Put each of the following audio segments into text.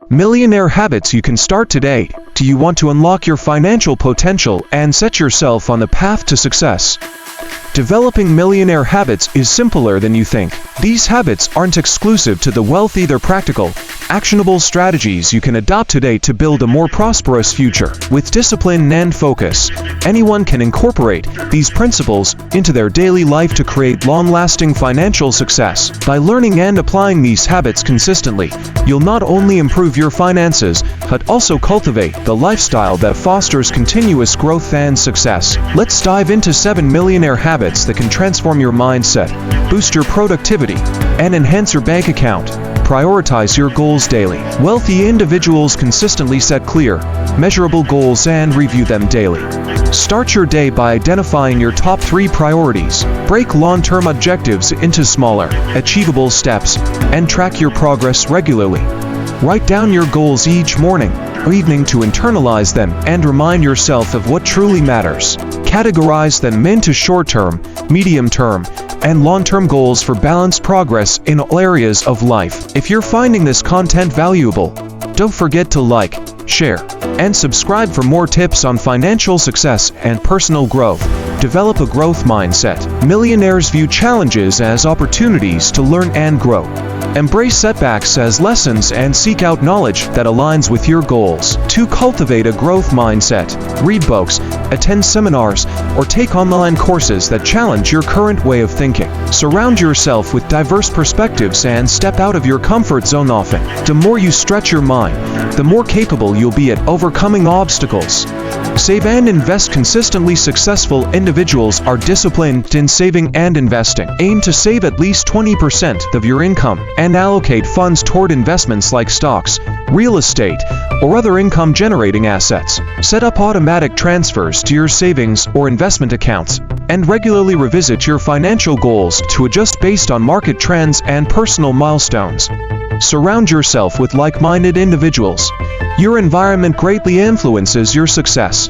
Millionaire Habits. You can start today. Do you want to unlock your financial potential and set yourself on the path to success? Developing millionaire habits is simpler than you think. These habits aren't exclusive to the wealthy, they're practical, actionable strategies you can adopt today to build a more prosperous future. With discipline and focus, anyone can incorporate these principles into their daily life to create long-lasting financial success. By learning and applying these habits consistently, you'll not only improve your finances, but also cultivate the lifestyle that fosters continuous growth and success. Let's dive into 7 millionaire habits that can transform your mindset, boost your productivity, and enhance your bank account. Prioritize your goals daily. Wealthy individuals consistently set clear, measurable goals and review them daily. Start your day by identifying your top 3 priorities. Break long-term objectives into smaller, achievable steps, and track your progress regularly. Write down your goals each morning or evening to internalize them and remind yourself of what truly matters. Categorize them into short-term, medium-term, and long-term goals for balanced progress in all areas of life. If you're finding this content valuable, don't forget to like, share, and subscribe for more tips on financial success and personal growth. Develop a growth mindset. Millionaires view challenges as opportunities to learn and grow. Embrace setbacks as lessons and seek out knowledge that aligns with your goals. To cultivate a growth mindset, read books, attend seminars, or take online courses that challenge your current way of thinking. Surround yourself with diverse perspectives and step out of your comfort zone often. The more you stretch your mind, the more capable you'll be at overcoming obstacles. Save and invest consistently. Successful individuals are disciplined in saving and investing. Aim to save at least 20% of your income and allocate funds toward investments like stocks, real estate, or other income-generating assets. Set up automatic transfers to your savings or investment accounts, and regularly revisit your financial goals to adjust based on market trends and personal milestones. Surround yourself with like-minded individuals. Your environment greatly influences your success.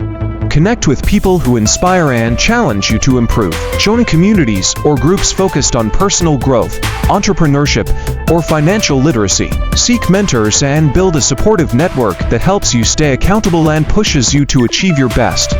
Connect with people who inspire and challenge you to improve. Join communities or groups focused on personal growth, entrepreneurship, or financial literacy. Seek mentors and build a supportive network that helps you stay accountable and pushes you to achieve your best.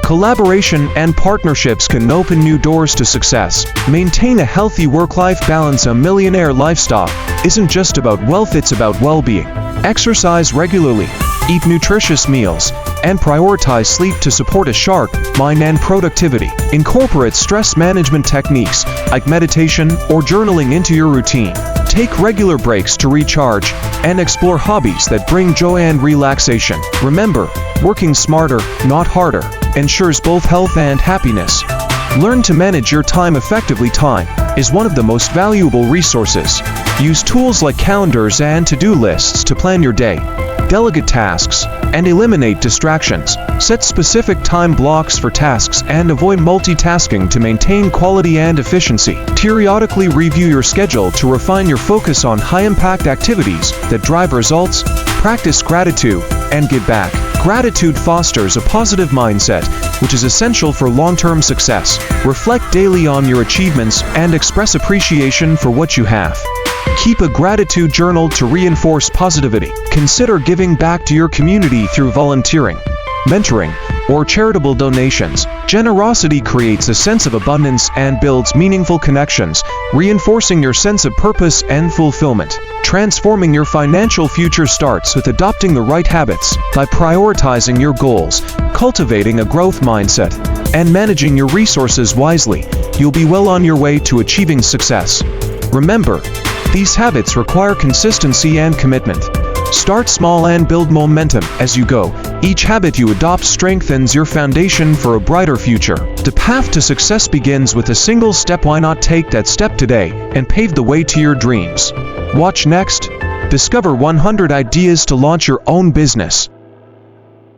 Collaboration and partnerships can open new doors to success. Maintain a healthy work-life balance. A millionaire lifestyle isn't just about wealth, it's about well-being. Exercise regularly, eat nutritious meals, and prioritize sleep to support a sharp mind and productivity. Incorporate stress management techniques like meditation or journaling into your routine. Take regular breaks to recharge and explore hobbies that bring joy and relaxation. Remember, working smarter, not harder, ensures both health and happiness. Learn to manage your time effectively. Time is one of the most valuable resources. Use tools like calendars and to-do lists to plan your day, delegate tasks, and eliminate distractions. Set specific time blocks for tasks and avoid multitasking to maintain quality and efficiency. Periodically review your schedule to refine your focus on high-impact activities that drive results. Practice gratitude and give back. Gratitude fosters a positive mindset, which is essential for long-term success. Reflect daily on your achievements and express appreciation for what you have. Keep a gratitude journal to reinforce positivity. Consider giving back to your community through volunteering, mentoring, or charitable donations. Generosity creates a sense of abundance and builds meaningful connections, reinforcing your sense of purpose and fulfillment. Transforming your financial future starts with adopting the right habits. By prioritizing your goals, cultivating a growth mindset, and managing your resources wisely, you'll be well on your way to achieving success. Remember, these habits require consistency and commitment. Start small and build momentum as you go. Each habit you adopt strengthens your foundation for a brighter future. The path to success begins with a single step. Why not take that step today and pave the way to your dreams? Watch next. Discover 100 ideas to launch your own business.